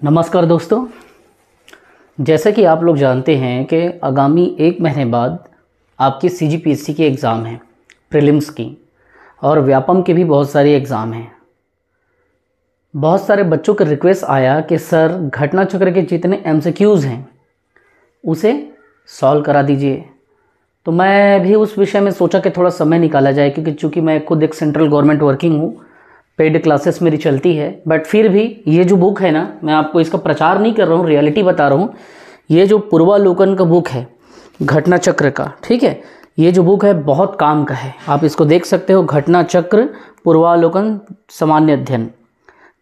नमस्कार दोस्तों, जैसा कि आप लोग जानते हैं कि आगामी 1 महीने बाद आपकी सीजीपीएससी की एग्ज़ाम है, प्रीलिम्स की, और व्यापम के भी बहुत सारे एग्ज़ाम हैं। बहुत सारे बच्चों का रिक्वेस्ट आया कि सर घटना चक्र के जितने एमसीक्यूज़ हैं उसे सॉल्व करा दीजिए। तो मैं भी उस विषय में सोचा कि थोड़ा समय निकाला जाए, क्योंकि चूँकि मैं खुद एक सेंट्रल गवर्नमेंट वर्किंग हूँ, पेड क्लासेस मेरी चलती है, बट फिर भी ये जो बुक है ना, मैं आपको इसका प्रचार नहीं कर रहा हूँ, रियलिटी बता रहा हूँ। ये जो पूर्वालोकन का बुक है घटना चक्र का, ठीक है, ये जो बुक है बहुत काम का है। आप इसको देख सकते हो, घटना चक्र पूर्वालोकन सामान्य अध्ययन।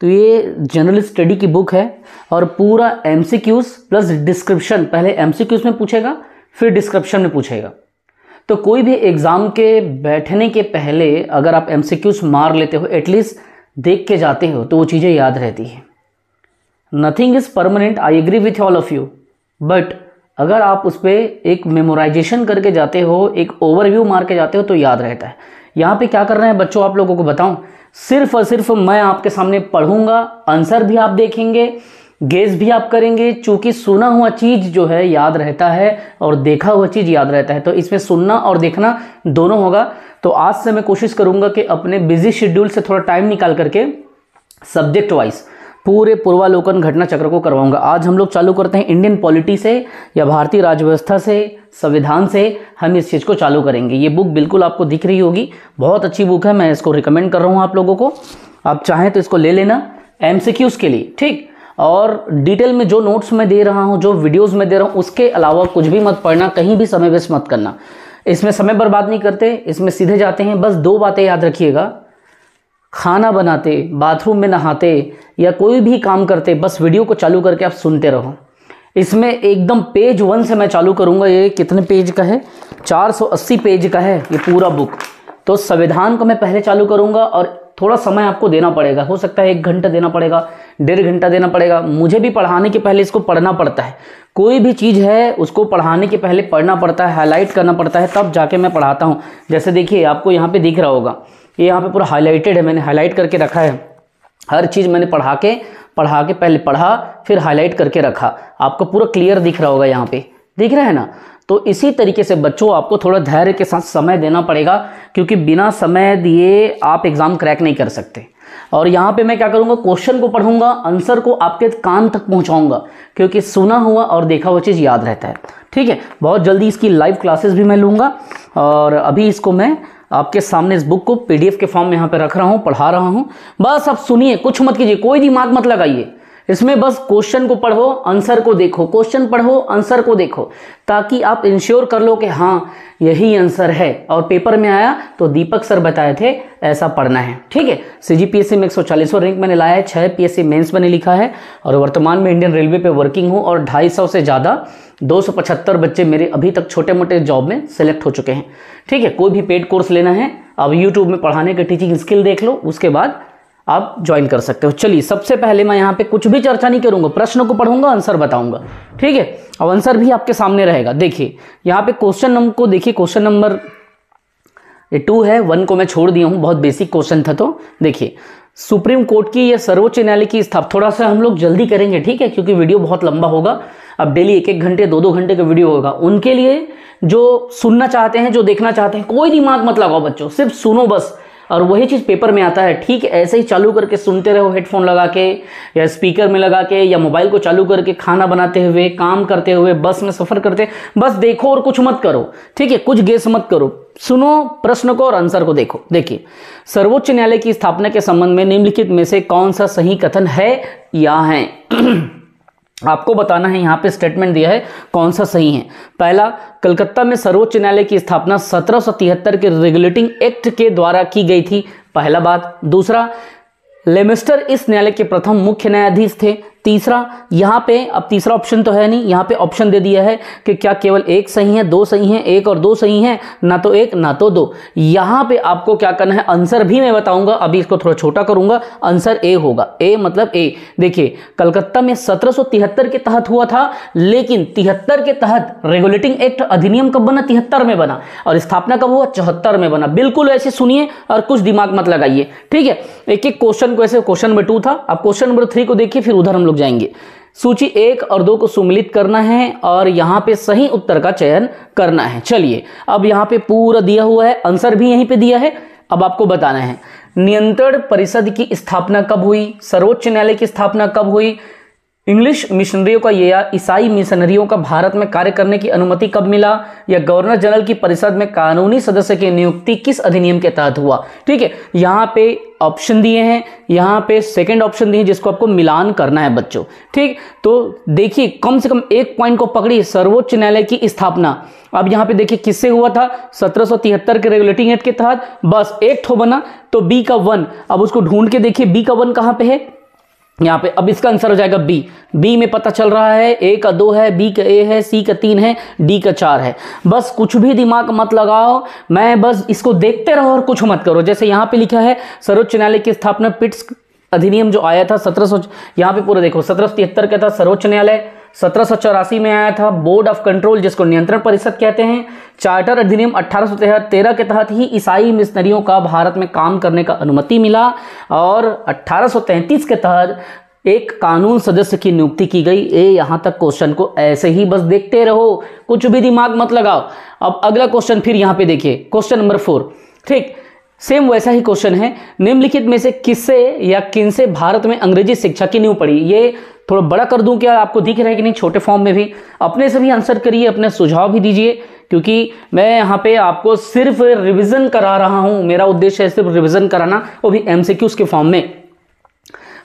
तो ये जनरल स्टडी की बुक है और पूरा एमसीक्यूज प्लस डिस्क्रिप्शन, पहले एमसीक्यूज में पूछेगा फिर डिस्क्रिप्शन में पूछेगा। तो कोई भी एग्ज़ाम के बैठने के पहले अगर आप एमसीक्यूज मार लेते हो, एटलीस्ट देख के जाते हो, तो वो चीज़ें याद रहती है। Nothing is permanent, I agree with all of you, but अगर आप उस पर एक मेमोराइजेशन करके जाते हो, एक ओवरव्यू मार के जाते हो, तो याद रहता है। यहाँ पे क्या कर रहे हैं बच्चों, आप लोगों को बताऊं, सिर्फ और सिर्फ मैं आपके सामने पढ़ूंगा, आंसर भी आप देखेंगे, गेस भी आप करेंगे। चूंकि सुना हुआ चीज़ जो है याद रहता है और देखा हुआ चीज़ याद रहता है, तो इसमें सुनना और देखना दोनों होगा। तो आज से मैं कोशिश करूंगा कि अपने बिजी शेड्यूल से थोड़ा टाइम निकाल करके सब्जेक्ट वाइज पूरे पूर्वालोकन घटना चक्र को करवाऊंगा। आज हम लोग चालू करते हैं इंडियन पॉलिटी से या भारतीय राज्य व्यवस्था से, संविधान से हम इस चीज़ को चालू करेंगे। ये बुक बिल्कुल आपको दिख रही होगी, बहुत अच्छी बुक है, मैं इसको रिकमेंड कर रहा हूँ आप लोगों को। आप चाहें तो इसको ले लेना एमसीक्यूज़ के लिए, ठीक। और डिटेल में जो नोट्स मैं दे रहा हूँ, जो वीडियोस में दे रहा हूँ, उसके अलावा कुछ भी मत पढ़ना, कहीं भी समय वेस्ट मत करना। इसमें समय बर्बाद नहीं करते, इसमें सीधे जाते हैं। बस 2 बातें याद रखिएगा, खाना बनाते, बाथरूम में नहाते या कोई भी काम करते, बस वीडियो को चालू करके आप सुनते रहो। इसमें एकदम पेज 1 से मैं चालू करूँगा। ये कितने पेज का है, 480 पेज का है ये पूरा बुक। तो संविधान को मैं पहले चालू करूँगा और थोड़ा समय आपको देना पड़ेगा, हो सकता है 1 घंटा देना पड़ेगा, 1.5 घंटा देना पड़ेगा। मुझे भी पढ़ाने के पहले इसको पढ़ना पड़ता है, कोई भी चीज़ है उसको पढ़ाने के पहले पढ़ना पड़ता है, हाईलाइट करना पड़ता है, तब जाके मैं पढ़ाता हूँ। जैसे देखिए, आपको यहाँ पे दिख रहा होगा, ये यहाँ पे पूरा हाईलाइटेड है, मैंने हाईलाइट करके रखा है। हर चीज़ मैंने पढ़ा के पहले पढ़ा, फिर हाईलाइट करके रखा। आपको पूरा क्लियर दिख रहा होगा, यहाँ पे दिख रहा है ना। तो इसी तरीके से बच्चों आपको थोड़ा धैर्य के साथ समय देना पड़ेगा, क्योंकि बिना समय दिए आप एग्ज़ाम क्रैक नहीं कर सकते। और यहाँ पे मैं क्या करूँगा, क्वेश्चन को पढ़ूंगा, आंसर को आपके कान तक पहुँचाऊँगा, क्योंकि सुना हुआ और देखा हुआ चीज़ याद रहता है, ठीक है। बहुत जल्दी इसकी लाइव क्लासेस भी मैं लूँगा, और अभी इसको मैं आपके सामने इस बुक को PDF के फॉर्म में यहाँ पे रख रहा हूँ, पढ़ा रहा हूँ। बस आप सुनिए, कुछ मत कीजिए, कोई दिमाग मत लगाइए। इसमें बस क्वेश्चन को पढ़ो, आंसर को देखो, क्वेश्चन पढ़ो, आंसर को देखो, ताकि आप इंश्योर कर लो कि हाँ यही आंसर है। और पेपर में आया तो दीपक सर बताए थे ऐसा पढ़ना है, ठीक है। सीजीपीएससी में 140वां रैंक मैंने लाया है, 6 PSC मेंस मैंने लिखा है, और वर्तमान में इंडियन रेलवे पे वर्किंग हूँ। और 250 से ज़्यादा 275 बच्चे मेरे अभी तक छोटे मोटे जॉब में सेलेक्ट हो चुके हैं, ठीक है। कोई भी पेड कोर्स लेना है, अब यूट्यूब में पढ़ाने के टीचिंग स्किल देख लो, उसके बाद आप ज्वाइन कर सकते हो। चलिए, सबसे पहले मैं यहाँ पे कुछ भी चर्चा नहीं करूँगा, प्रश्न को पढ़ूंगा, आंसर बताऊंगा, ठीक है। अब आंसर भी आपके सामने रहेगा। देखिए यहाँ पे क्वेश्चन नंबर को देखिए, क्वेश्चन नंबर 2 है, 1 को मैं छोड़ दिया हूँ, बहुत बेसिक क्वेश्चन था। तो देखिए, सुप्रीम कोर्ट की या सर्वोच्च न्यायालय की स्थापना, थोड़ा सा हम लोग जल्दी करेंगे, ठीक है, क्योंकि वीडियो बहुत लंबा होगा। अब डेली 1-1 घंटे 2-2 घंटे का वीडियो होगा। उनके लिए जो सुनना चाहते हैं, जो देखना चाहते हैं, कोई दिमाग मत लगाओ बच्चों, सिर्फ सुनो बस, और वही चीज़ पेपर में आता है, ठीक। ऐसे ही चालू करके सुनते रहो, हेडफोन लगा के या स्पीकर में लगा के, या मोबाइल को चालू करके खाना बनाते हुए, काम करते हुए, बस में सफ़र करते, बस देखो और कुछ मत करो, ठीक है। कुछ गेस मत करो, सुनो प्रश्न को और आंसर को देखो। देखिए, सर्वोच्च न्यायालय की स्थापना के संबंध में निम्नलिखित में से कौन सा सही कथन है या है आपको बताना है। यहाँ पे स्टेटमेंट दिया है, कौन सा सही है। पहला, कलकत्ता में सर्वोच्च न्यायालय की स्थापना 1773 के रेगुलेटिंग एक्ट के द्वारा की गई थी, पहला बात। दूसरा, लेमिस्टर इस न्यायालय के प्रथम मुख्य न्यायाधीश थे। तीसरा, यहाँ पे अब तीसरा ऑप्शन तो है नहीं, यहाँ पे ऑप्शन दे दिया है कि क्या केवल 1 सही है, 2 सही है, 1 और 2 सही है, ना तो 1 ना तो 2। यहाँ पे आपको क्या करना है, आंसर भी मैं बताऊंगा, अभी इसको थोड़ा छोटा करूंगा, आंसर ए होगा। ए मतलब ए। देखिए, कलकत्ता में 1773 के तहत हुआ था, लेकिन 73 के तहत रेगुलेटिंग एक्ट अधिनियम कब बना, 73 में बना, और स्थापना कब हुआ, 74 में बना। बिल्कुल ऐसे सुनिए और कुछ दिमाग मत लगाइए, ठीक है। एक एक क्वेश्चन को, ऐसे क्वेश्चन नंबर 2 था, अब क्वेश्चन नंबर 3 को देखिए, फिर उधर हम लोग लोग जाएंगे। सूची 1 और 2 को सुमिलित करना है और यहाँ पे सही उत्तर का चयन करना है। चलिए अब यहाँ पे पूरा दिया हुआ है, आंसर भी यहीं पे दिया है। अब आपको बताना है नियंत्रण परिषद की स्थापना कब हुई, सर्वोच्च न्यायालय की स्थापना कब हुई, इंग्लिश मिशनरियों का या ईसाई मिशनरियों का भारत में कार्य करने की अनुमति कब मिला, या गवर्नर जनरल की परिषद में कानूनी सदस्य की नियुक्ति किस अधिनियम के तहत हुआ। ठीक है, यहाँ पे ऑप्शन दिए हैं, यहाँ पे सेकंड ऑप्शन दिए जिसको आपको मिलान करना है बच्चों। ठीक, तो देखिए कम से कम एक पॉइंट को पकड़िए, सर्वोच्च न्यायालय की स्थापना। अब यहाँ पे देखिए किससे हुआ था, 1773 के रेगुलेटिंग एक्ट के तहत। बस एक ठो बना तो बी का 1। अब उसको ढूंढ के देखिए बी का 1 कहाँ पे है, यहाँ पे। अब इसका आंसर हो जाएगा बी। बी में पता चल रहा है ए का 2 है, बी का ए है, सी का 3 है, डी का 4 है। बस कुछ भी दिमाग मत लगाओ, मैं बस इसको देखते रहो और कुछ मत करो। जैसे यहाँ पे लिखा है सर्वोच्च न्यायालय की स्थापना पिट्स अधिनियम जो आया था 1700, यहाँ पे पूरा देखो 1773 का था सर्वोच्च न्यायालय, 1784 में आया था बोर्ड ऑफ कंट्रोल जिसको नियंत्रण परिषद कहते हैं। चार्टर अधिनियम 1813 के तहत ही ईसाई मिशनरियों का भारत में काम करने का अनुमति मिला, और 1833 के तहत एक कानून सदस्य की नियुक्ति की गई। यहाँ तक क्वेश्चन को ऐसे ही बस देखते रहो, कुछ भी दिमाग मत लगाओ। अब अगला क्वेश्चन फिर यहाँ पे देखिए, क्वेश्चन नंबर 4। ठीक, सेम वैसा ही क्वेश्चन है, निम्नलिखित में से किससे या किनसे भारत में अंग्रेजी शिक्षा की नींव पड़ी। ये थोड़ा बड़ा कर दूं क्या, आपको दिख रहा है कि नहीं, छोटे फॉर्म में भी अपने से भी आंसर करिए, अपने सुझाव भी दीजिए, क्योंकि मैं यहाँ पे आपको सिर्फ रिवीजन करा रहा हूं। मेरा उद्देश्य है सिर्फ रिवीजन कराना, वो भी एमसीक्यूज के फॉर्म में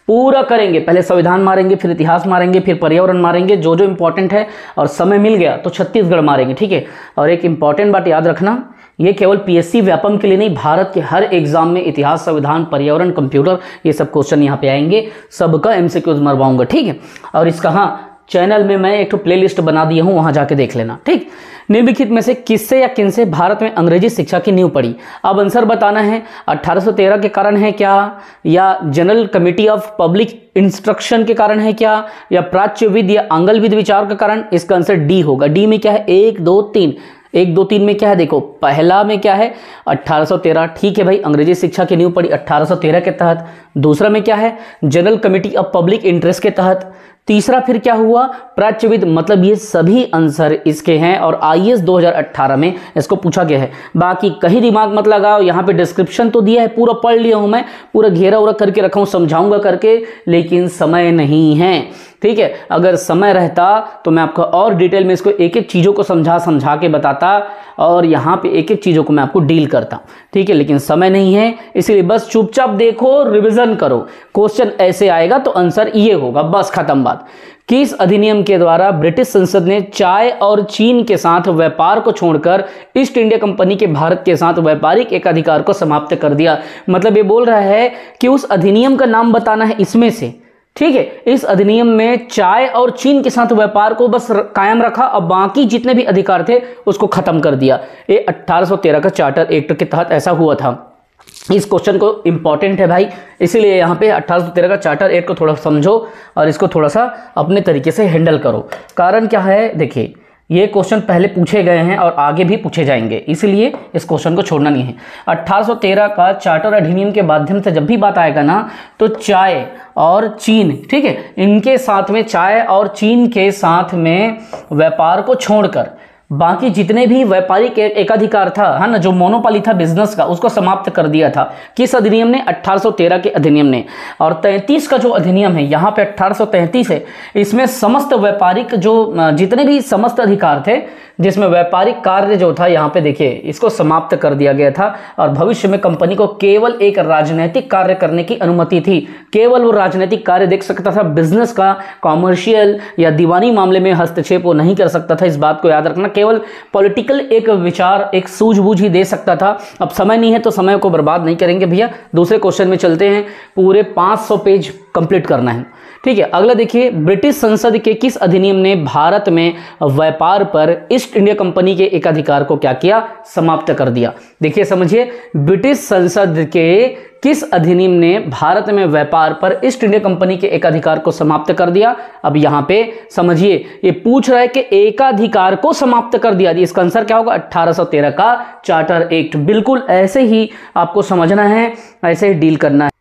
पूरा करेंगे। पहले संविधान मारेंगे, फिर इतिहास मारेंगे, फिर पर्यावरण मारेंगे, जो जो इंपॉर्टेंट है, और समय मिल गया तो छत्तीसगढ़ मारेंगे। ठीक है, और एक इंपॉर्टेंट बात याद रखना, ये केवल पीएससी व्यापम के लिए नहीं, भारत के हर एग्जाम में इतिहास, संविधान, पर्यावरण, कंप्यूटर, ये सब क्वेश्चन यहाँ पे आएंगे, सबका एमसीक्यूज मरवाऊंगा। ठीक है, और इसका हाँ चैनल में मैं एक तो प्लेलिस्ट बना दिया हूँ, वहां जाके देख लेना। ठीक, निम्नलिखित में से किससे या किनसे भारत में अंग्रेजी शिक्षा की नींव पड़ी। अब आंसर बताना है, 1813 के कारण है क्या, या general committee of public instruction के कारण है क्या, या प्राच्यविद या आंगलविद विचार के कारण। इसका आंसर डी होगा। डी में क्या है, 1 2 3, 1 2 3 में क्या है, देखो पहला में क्या है 1813। ठीक है भाई, अंग्रेजी शिक्षा की नींव पड़ी 1813 के तहत। दूसरा में क्या है, general committee of public interest के तहत। तीसरा फिर क्या हुआ, प्राच्यविद। मतलब ये सभी आंसर इसके हैं और आईएएस 2018 में इसको पूछा गया है। बाकी कहीं दिमाग मत लगाओ, यहाँ पे डिस्क्रिप्शन तो दिया है, पूरा पढ़ लिया हूं मैं, पूरा घेरा उरा करके रखा हूं, समझाऊंगा करके, लेकिन समय नहीं है। ठीक है, अगर समय रहता तो मैं आपको और डिटेल में इसको एक एक चीज़ों को समझा के बताता, और यहाँ पे एक एक चीज़ों को मैं आपको डील करता। ठीक है, लेकिन समय नहीं है, इसलिए बस चुपचाप देखो, रिवीजन करो। क्वेश्चन ऐसे आएगा तो आंसर ये होगा, बस खत्म बात। किस अधिनियम के द्वारा ब्रिटिश संसद ने चाय और चीन के साथ व्यापार को छोड़कर ईस्ट इंडिया कंपनी के भारत के साथ व्यापारिक एकाधिकार को समाप्त कर दिया। मतलब ये बोल रहा है कि उस अधिनियम का नाम बताना है इसमें से। ठीक है, इस अधिनियम में चाय और चीन के साथ व्यापार को बस कायम रखा और बाकी जितने भी अधिकार थे उसको खत्म कर दिया। ये 1813 का चार्टर एक्ट के तहत ऐसा हुआ था। इस क्वेश्चन को इंपॉर्टेंट है भाई, इसीलिए यहाँ पे 1813 का चार्टर एक्ट को थोड़ा समझो और इसको थोड़ा सा अपने तरीके से हैंडल करो। कारण क्या है, देखिए ये क्वेश्चन पहले पूछे गए हैं और आगे भी पूछे जाएंगे, इसलिए इस क्वेश्चन को छोड़ना नहीं है। 1813 का चार्टर अधिनियम के माध्यम से जब भी बात आएगा ना, तो चाय और चीन, ठीक है, इनके साथ में, चाय और चीन के साथ में व्यापार को छोड़कर बाकी जितने भी व्यापारिक एकाधिकार था, है ना, जो मोनोपोली था बिजनेस का, उसको समाप्त कर दिया था। किस अधिनियम ने, 1813 के अधिनियम ने। और 33 का जो अधिनियम है, यहाँ पे 1833 है, इसमें समस्त व्यापारिक जो जितने भी समस्त अधिकार थे, जिसमें व्यापारिक कार्य जो था, यहाँ पे देखिए इसको समाप्त कर दिया गया था। और भविष्य में कंपनी को केवल एक राजनीतिक कार्य करने की अनुमति थी। केवल वो राजनीतिक कार्य देख सकता था, बिजनेस का, कॉमर्शियल या दीवानी मामले में हस्तक्षेप वो नहीं कर सकता था। इस बात को याद रखना, केवल पॉलिटिकल एक विचार, एक सूझबूझ ही दे सकता था। अब समय नहीं है तो समय को बर्बाद नहीं करेंगे भैया, दूसरे क्वेश्चन में चलते हैं। पूरे 500 पेज कंप्लीट करना है। ठीक है, अगला देखिए, ब्रिटिश संसद के किस अधिनियम ने भारत में व्यापार पर ईस्ट इंडिया कंपनी के एकाधिकार को क्या किया, समाप्त कर दिया। देखिए समझिए, ब्रिटिश संसद के किस अधिनियम ने भारत में व्यापार पर ईस्ट इंडिया कंपनी के एकाधिकार को समाप्त कर दिया। अब यहां पे समझिए, ये पूछ रहा है कि एकाधिकार को समाप्त कर दिया, इसका आंसर क्या होगा, 1813 का चार्टर एक्ट। बिल्कुल ऐसे ही आपको समझना है, ऐसे ही डील करना है।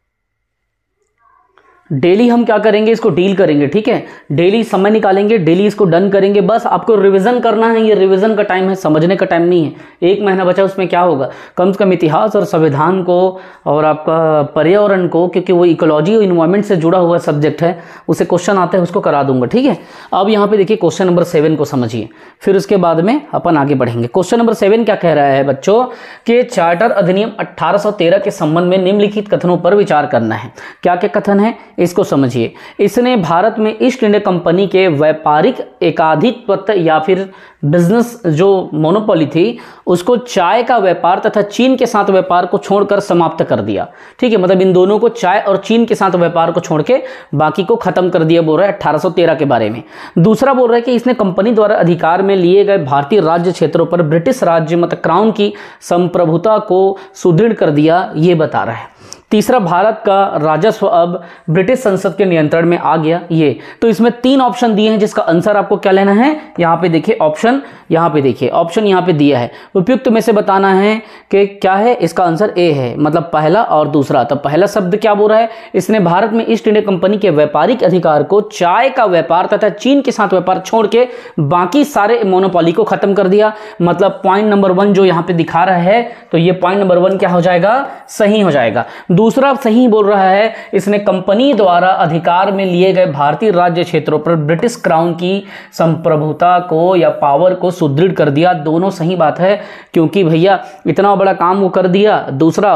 डेली हम क्या करेंगे, इसको डील करेंगे, ठीक है, डेली समय निकालेंगे, डेली इसको डन करेंगे। बस आपको रिवीजन करना है, ये रिवीजन का टाइम है, समझने का टाइम नहीं है। एक महीना बचा, उसमें क्या होगा, कम से कम इतिहास और संविधान को और आपका पर्यावरण को, क्योंकि वो इकोलॉजी और इन्वायरमेंट से जुड़ा हुआ सब्जेक्ट है, उसे क्वेश्चन आते हैं उसको करा दूंगा, ठीक है। अब यहाँ पे देखिए क्वेश्चन नंबर 7 को समझिए, फिर उसके बाद में अपन आगे बढ़ेंगे। क्वेश्चन नंबर 7 क्या कह रहा है बच्चों, कि चार्टर अधिनियम 1813 के संबंध में निम्नलिखित कथनों पर विचार करना है। क्या क्या कथन है, इसको समझिए। इसने भारत में ईस्ट इंडिया कंपनी के व्यापारिक एकाधिपत्य या फिर बिजनेस जो मोनोपोली थी, उसको चाय का व्यापार तथा चीन के साथ व्यापार को छोड़कर समाप्त कर दिया, ठीक है। मतलब इन दोनों को, चाय और चीन के साथ व्यापार को छोड़ के बाकी को खत्म कर दिया, बोल रहा है 1813 के बारे में। दूसरा बोल रहा है कि इसने कंपनी द्वारा अधिकार में लिए गए भारतीय राज्य क्षेत्रों पर ब्रिटिश राज्य मतलब क्राउन की संप्रभुता को सुदृढ़ कर दिया, ये बता रहा है। तीसरा, भारत का राजस्व अब ब्रिटिश संसद के नियंत्रण में आ गया, ये। तो इसमें 3 ऑप्शन दिए हैं, जिसका आंसर आपको क्या लेना है, यहाँ पे देखिए ऑप्शन, यहाँ पे देखिए ऑप्शन यहाँ पे दिया है, उपयुक्त में से बताना है कि क्या है। इसका आंसर ए है, मतलब पहला और दूसरा। तो पहला शब्द क्या बोल रहा है, इसने भारत में ईस्ट इंडिया कंपनी के व्यापारिक अधिकार को चाय का व्यापार तथा चीन के साथ व्यापार छोड़ के बाकी सारे मोनोपोली को खत्म कर दिया। मतलब पॉइंट नंबर 1 जो यहाँ पे दिखा रहा है, तो ये पॉइंट नंबर 1 क्या हो जाएगा, सही हो जाएगा। दूसरा सही बोल रहा है, इसने कंपनी द्वारा अधिकार में लिए गए भारतीय राज्य क्षेत्रों पर ब्रिटिश क्राउन की संप्रभुता को या पावर को सुदृढ़ कर दिया। दोनों सही बात है, क्योंकि भैया इतना बड़ा काम वो कर दिया। दूसरा,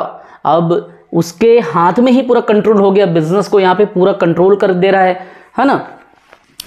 अब उसके हाथ में ही पूरा कंट्रोल हो गया, बिजनेस को यहाँ पे पूरा कंट्रोल कर दे रहा है ना।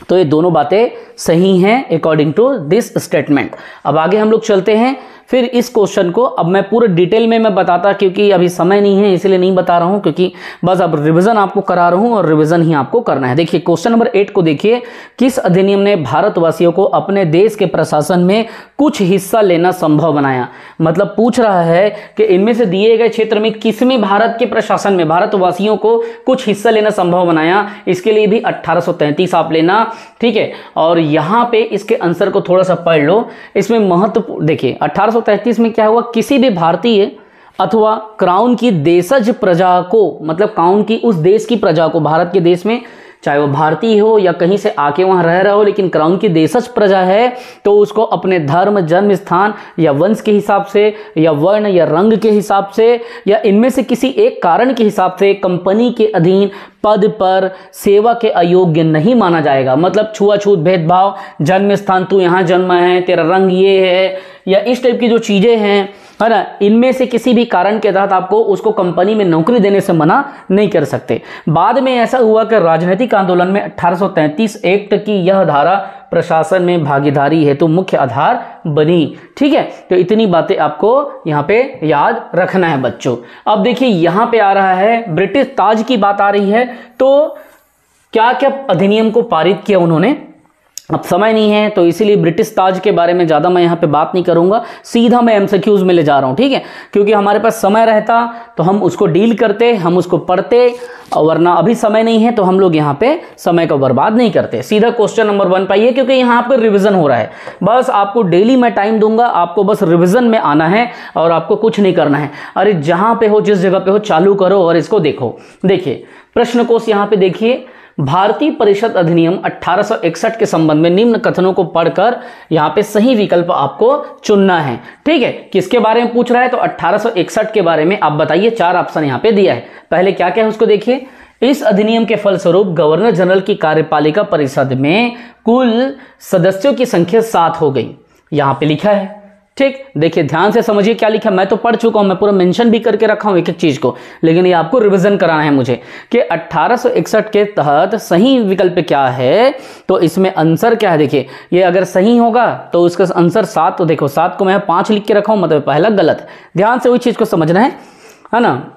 तो ये दोनों बातें सही हैं अकॉर्डिंग टू दिस स्टेटमेंट। अब आगे हम लोग चलते हैं, फिर इस क्वेश्चन को अब मैं पूरे डिटेल में मैं बताता, क्योंकि अभी समय नहीं है इसलिए नहीं बता रहा हूं, क्योंकि बस अब रिवीजन आपको करा रहा हूं और रिवीजन ही आपको करना है। देखिए क्वेश्चन नंबर 8 को देखिए, किस अधिनियम ने भारतवासियों को अपने देश के प्रशासन में कुछ हिस्सा लेना संभव बनाया। मतलब पूछ रहा है कि इनमें से दिए गए क्षेत्र में किसमें भारत के प्रशासन में भारतवासियों को कुछ हिस्सा लेना संभव बनाया। इसके लिए भी 1833 आप लेना, ठीक है। और यहां पे इसके आंसर को थोड़ा सा पढ़ लो, इसमें महत्व देखिए 1833 में क्या हुआ, किसी भी भारतीय अथवा क्राउन की देशज प्रजा को, मतलब क्राउन की उस देश की प्रजा को, भारत के देश में चाहे वो भारतीय हो या कहीं से आके वहां रह रहा हो, लेकिन क्राउन की देशज प्रजा है, तो उसको अपने धर्म, जन्म स्थान या वंश के हिसाब से या वर्ण या रंग के हिसाब से या इनमें से किसी एक कारण के हिसाब से कंपनी के अधीन पद पर सेवा के अयोग्य नहीं माना जाएगा। मतलब छुआछूत, भेदभाव, जन्म स्थान, तू यहाँ जन्मा है, तेरा रंग ये है, या इस टाइप की जो चीजें हैं, है ना, इनमें से किसी भी कारण के तहत आपको उसको कंपनी में नौकरी देने से मना नहीं कर सकते। बाद में ऐसा हुआ कि राजनीतिक आंदोलन में 1833 एक्ट की यह धारा प्रशासन में भागीदारी हेतु मुख्य आधार बनी, ठीक है। तो इतनी बातें आपको यहाँ पे याद रखना है बच्चों। अब देखिए यहाँ पे आ रहा है ब्रिटिश ताज की बात आ रही है, तो क्या क्या अधिनियम को पारित किया उन्होंने। अब समय नहीं है तो इसीलिए ब्रिटिश ताज के बारे में ज़्यादा मैं यहाँ पे बात नहीं करूँगा, सीधा मैं एमसीक्यूज में ले जा रहा हूँ, ठीक है। क्योंकि हमारे पास समय रहता तो हम उसको डील करते, हम उसको पढ़ते, और वरना अभी समय नहीं है तो हम लोग यहाँ पे समय को बर्बाद नहीं करते। सीधा क्वेश्चन नंबर 1 पाइए, क्योंकि यहाँ पर रिविजन हो रहा है। बस आपको डेली मैं टाइम दूंगा, आपको बस रिविजन में आना है और आपको कुछ नहीं करना है। अरे जहाँ पे हो, जिस जगह पे हो, चालू करो और इसको देखो। देखिए प्रश्न कोश यहाँ पे देखिए, भारतीय परिषद अधिनियम 1861 के संबंध में निम्न कथनों को पढ़कर यहाँ पे सही विकल्प आपको चुनना है, ठीक है। किसके बारे में पूछ रहा है, तो 1861 के बारे में आप बताइए। 4 ऑप्शन यहाँ पे दिया है। पहले क्या क्या है उसको देखिए। इस अधिनियम के फलस्वरूप गवर्नर जनरल की कार्यपालिका परिषद में कुल सदस्यों की संख्या 7 हो गई, यहाँ पे लिखा है, ठीक। देखिए ध्यान से समझिए क्या लिखा, मैं तो पढ़ चुका हूं, मैं पूरा मेंशन भी करके रखा हूं एक एक चीज को, लेकिन ये आपको रिवीजन कराना है मुझे कि 1861 के तहत सही विकल्प क्या है। तो इसमें आंसर क्या है, देखिए ये अगर सही होगा तो उसका आंसर 7, तो देखो 7 को मैं 5 लिख के रखा हूं, मतलब पहला गलत है। ध्यान से वही चीज को समझना है ना,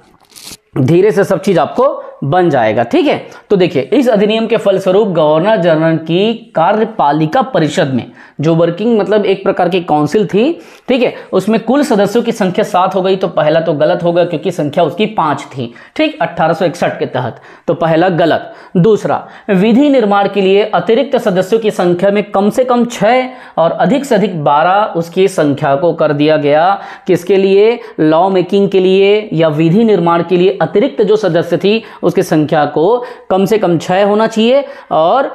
धीरे से सब चीज आपको बन जाएगा, ठीक है। तो देखिए इस अधिनियम के फलस्वरूप गवर्नर जनरल की कार्यपालिका परिषद में, जो वर्किंग मतलब एक प्रकार की काउंसिल थी, ठीक है, उसमें कुल सदस्यों की संख्या 7 हो गई। तो पहला तो गलत हो गया क्योंकि संख्या उसकी 5 थी, ठीक, 1861 के तहत, तो पहला गलत। दूसरा, विधि निर्माण के लिए अतिरिक्त सदस्यों की संख्या में कम से कम 6 और अधिक से अधिक 12 उसकी संख्या को कर दिया गया। किसके लिए, लॉ मेकिंग के लिए या विधि निर्माण के लिए अतिरिक्त जो सदस्य थी उसकी संख्या को कम से कम 6 होना चाहिए और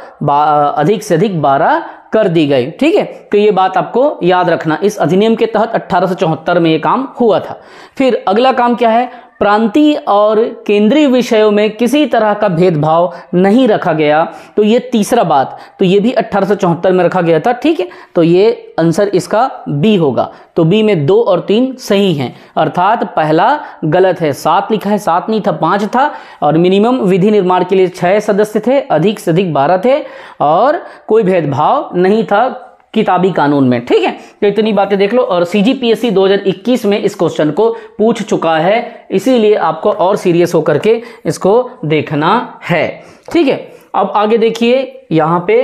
अधिक से अधिक 12 कर दी गई। ठीक है, तो ये बात आपको याद रखना। इस अधिनियम के तहत 1874 में ये काम हुआ था। फिर अगला काम क्या है, प्रांतीय और केंद्रीय विषयों में किसी तरह का भेदभाव नहीं रखा गया। तो ये तीसरा बात, तो ये भी 1874 में रखा गया था। ठीक है, तो ये आंसर इसका बी होगा। तो बी में 2 और 3 सही हैं, अर्थात पहला गलत है। 7 लिखा है, 7 नहीं था, 5 था। और मिनिमम विधि निर्माण के लिए 6 सदस्य थे, अधिक से अधिक 12 थे और कोई भेदभाव नहीं था किताबी कानून में। ठीक है, तो इतनी बातें देख लो। और सीजीपीएससी 2021 में इस क्वेश्चन को पूछ चुका है, इसीलिए आपको और सीरियस होकर के इसको देखना है। ठीक है, अब आगे देखिए, यहां पे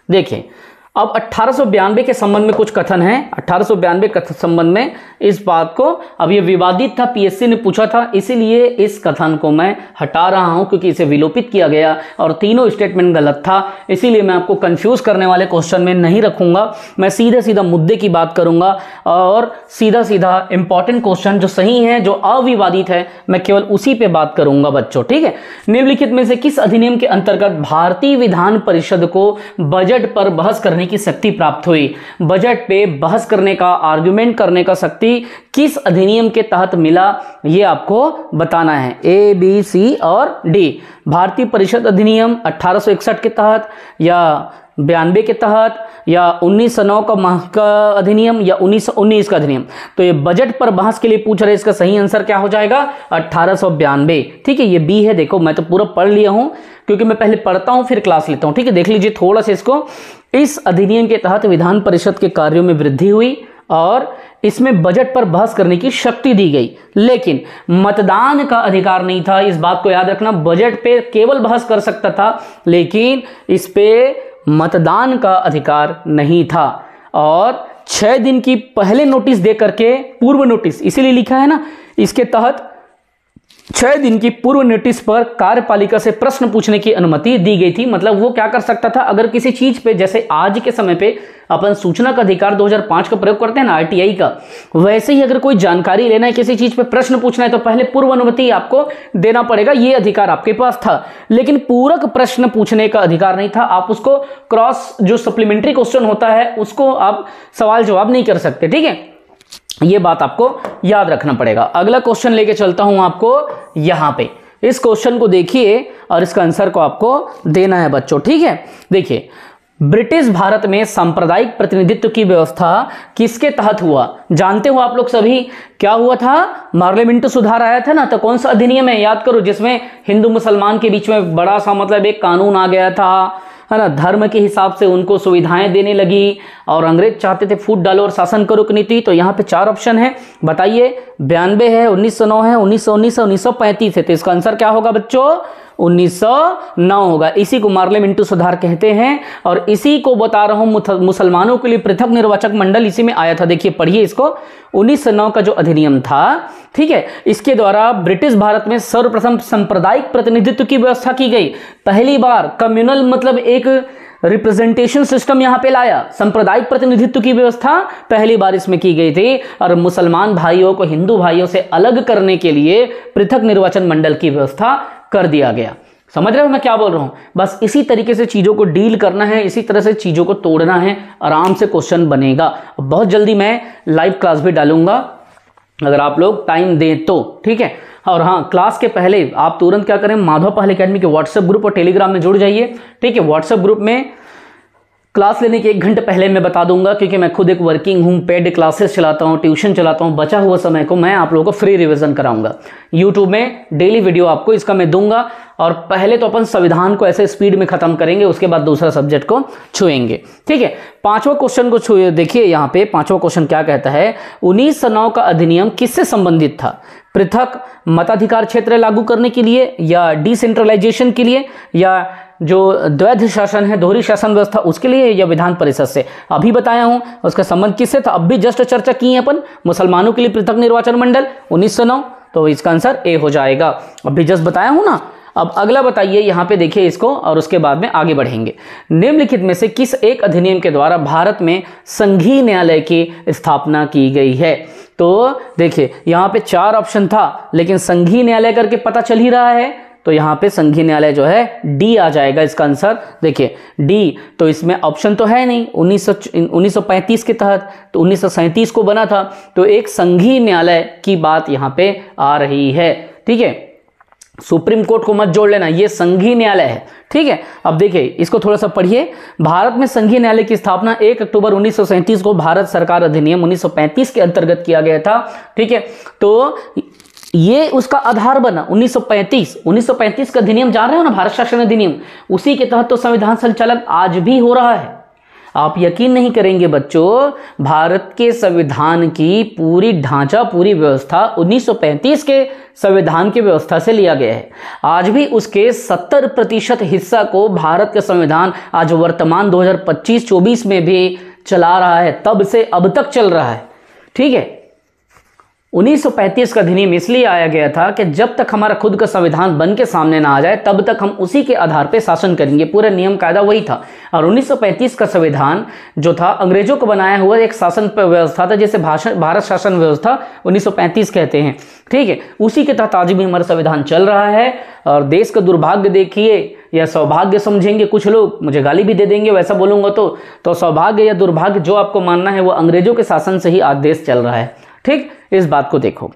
देखिए, अब 1892 के संबंध में कुछ कथन है। 1892 के संबंध में इस बात को, अब ये विवादित था, पीएससी ने पूछा था, इसीलिए इस कथन को मैं हटा रहा हूं क्योंकि इसे विलोपित किया गया और तीनों स्टेटमेंट गलत था। इसीलिए मैं आपको कंफ्यूज करने वाले क्वेश्चन में नहीं रखूंगा। मैं सीधा सीधा मुद्दे की बात करूंगा और सीधा सीधा इंपॉर्टेंट क्वेश्चन जो सही है, जो अविवादित है, मैं केवल उसी पे बात करूंगा बच्चों। ठीक है, निम्नलिखित में से किस अधिनियम के अंतर्गत भारतीय विधान परिषद को बजट पर बहस करने की शक्ति प्राप्त हुई? बजट पे बहस करने का, आर्गुमेंट करने का शक्ति किस अधिनियम के तहत मिला, ये आपको बताना है। ए, बी, सी और डी। भारतीय परिषद अधिनियम 1861 के तहत, या 92 के तहत, या 1909 का अधिनियम, या 1919 का अधिनियम। तो ये बजट पर बहस के लिए पूछ रहे, इसका सही आंसर क्या हो जाएगा? 1892। ठीक है, ये बी है। देखो मैं तो पूरा पढ़ लिया हूं क्योंकि मैं पहले पढ़ता हूं फिर क्लास लेता हूं। ठीक है, देख लीजिए थोड़ा सा इसको। इस अधिनियम के तहत विधान परिषद के कार्यों में वृद्धि हुई और इसमें बजट पर बहस करने की शक्ति दी गई, लेकिन मतदान का अधिकार नहीं था। इस बात को याद रखना, बजट पे केवल बहस कर सकता था लेकिन इस पे मतदान का अधिकार नहीं था। और 6 दिन की पहले नोटिस दे करके, पूर्व नोटिस इसीलिए लिखा है ना, इसके तहत 6 दिन की पूर्व नोटिस पर कार्यपालिका से प्रश्न पूछने की अनुमति दी गई थी। मतलब वो क्या कर सकता था, अगर किसी चीज पे, जैसे आज के समय पे अपन सूचना का अधिकार 2005 का प्रयोग करते हैं ना, आरटीआई का, वैसे ही अगर कोई जानकारी लेना है, किसी चीज पे प्रश्न पूछना है, तो पहले पूर्व अनुमति आपको देना पड़ेगा। ये अधिकार आपके पास था, लेकिन पूरक प्रश्न पूछने का अधिकार नहीं था। आप उसको क्रॉस, जो सप्लीमेंट्री क्वेश्चन होता है, उसको आप सवाल जवाब नहीं कर सकते। ठीक है, ये बात आपको याद रखना पड़ेगा। अगला क्वेश्चन लेके चलता हूं आपको यहां पे। इस क्वेश्चन को देखिए और इसका आंसर को आपको देना है बच्चों। ठीक है, देखिए, ब्रिटिश भारत में सांप्रदायिक प्रतिनिधित्व की व्यवस्था किसके तहत हुआ? जानते हो आप लोग सभी, क्या हुआ था? पार्लियामेंट सुधार आया था ना। तो कौन सा अधिनियम है, याद करो, जिसमें हिंदू मुसलमान के बीच में बड़ा सा मतलब एक कानून आ गया था, है ना, धर्म के हिसाब से उनको सुविधाएं देने लगी और अंग्रेज चाहते थे फूट डालो और शासन करो की नीति। तो यहाँ पे 4 ऑप्शन है, बताइए। 92 है, 1909 है, 1919 है, 1935 है। तो इसका आंसर क्या होगा बच्चों? 1909 होगा। इसी को पार्लियामेंट सुधार कहते हैं और इसी को बता रहा हूं, मुसलमानों के लिए पृथक निर्वाचक मंडल इसी में आया था। देखिए पढ़िए इसको। 1909 का जो अधिनियम था, ठीक है, इसके द्वारा ब्रिटिश भारत में सर्वप्रथम सांप्रदायिक प्रतिनिधित्व की व्यवस्था की गई। पहली बार कम्युनल, मतलब एक रिप्रेजेंटेशन सिस्टम यहां पे लाया। सांप्रदायिक प्रतिनिधित्व की व्यवस्था पहली बार इसमें की गई थी और मुसलमान भाइयों को हिंदू भाइयों से अलग करने के लिए पृथक निर्वाचन मंडल की व्यवस्था कर दिया गया। समझ रहे हो मैं क्या बोल रहा हूं? बस इसी तरीके से चीजों को डील करना है, इसी तरह से चीजों को तोड़ना है, आराम से क्वेश्चन बनेगा। बहुत जल्दी मैं लाइव क्लास भी डालूंगा अगर आप लोग टाइम दें तो, ठीक है। और हाँ, क्लास के पहले आप तुरंत क्या करें, माधव पहल अकेडमी के व्हाट्सएप ग्रुप और टेलीग्राम में जुड़ जाइए, ठीक है। व्हाट्सएप ग्रुप में क्लास लेने के 1 घंटे पहले मैं बता दूंगा, क्योंकि मैं खुद एक वर्किंग हूँ, पेड क्लासेस चलाता हूँ, ट्यूशन चलाता हूँ। बचा हुआ समय को मैं आप लोगों को फ्री रिवीजन कराऊंगा। यूट्यूब में डेली वीडियो आपको इसका मैं दूंगा और पहले तो अपन संविधान को ऐसे स्पीड में खत्म करेंगे, उसके बाद दूसरा सब्जेक्ट को छुएंगे, ठीक है। 5वां क्वेश्चन को छुए, देखिए यहाँ पे 5वां क्वेश्चन क्या कहता है। 1909 का अधिनियम किससे संबंधित था? पृथक मताधिकार क्षेत्र लागू करने के लिए, या डिसेंट्रलाइजेशन के लिए, या जो द्वैध शासन है, दोहरी शासन व्यवस्था, उसके लिए, या विधान परिषद से? अभी बताया हूं उसका संबंध किससे था, अब भी जस्ट चर्चा की है अपन। मुसलमानों के लिए पृथक निर्वाचन मंडल 1909, तो इसका आंसर ए हो जाएगा। अभी जस्ट बताया हूं ना। अब अगला बताइए, यहां पे देखिए इसको और उसके बाद में आगे बढ़ेंगे। निम्नलिखित में से किस एक अधिनियम के द्वारा भारत में संघीय न्यायालय की स्थापना की गई है? तो देखिए यहाँ पे 4 ऑप्शन था, लेकिन संघीय न्यायालय करके पता चल ही रहा है, तो यहाँ पे संघीय न्यायालय जो है डी आ जाएगा इसका आंसर। देखिए डी, तो इसमें ऑप्शन तो है नहीं 1935 के तहत, तो 1937 को बना था, तो एक संघीय न्यायालय की बात यहाँ पे आ रही है। ठीक है, सुप्रीम कोर्ट को मत जोड़ लेना, ये संघीय न्यायालय है। ठीक है, अब देखिए इसको थोड़ा सा पढ़िए। भारत में संघीय न्यायालय की स्थापना 1 अक्टूबर 1937 को भारत सरकार अधिनियम 1935 के अंतर्गत किया गया था। ठीक है, तो ये उसका आधार बना 1935 का अधिनियम जान रहे हो ना, भारत शासन अधिनियम, उसी के तहत तो संविधान संचालन आज भी हो रहा है। आप यकीन नहीं करेंगे बच्चों, भारत के संविधान की पूरी ढांचा, पूरी व्यवस्था 1935 के संविधान की व्यवस्था से लिया गया है। आज भी उसके 70% हिस्सा को भारत का संविधान आज वर्तमान 2025-24 में भी चला रहा है, तब से अब तक चल रहा है। ठीक है, 1935 का अधिनियम इसलिए आया गया था कि जब तक हमारा खुद का संविधान बन के सामने ना आ जाए तब तक हम उसी के आधार पे शासन करेंगे, पूरा नियम कायदा वही था। और 1935 का संविधान जो था अंग्रेजों को बनाया हुआ एक शासन व्यवस्था था, जैसे भारत शासन व्यवस्था 1935 कहते हैं। ठीक है, उसी के तहत आज भी हमारा संविधान चल रहा है। और देश का दुर्भाग्य देखिए या सौभाग्य समझेंगे कुछ लोग, मुझे गाली भी दे देंगे वैसा बोलूंगा तो सौभाग्य या दुर्भाग्य जो आपको मानना है, वो अंग्रेजों के शासन से ही आज देश चल रहा है। ठीक, इस बात को देखो।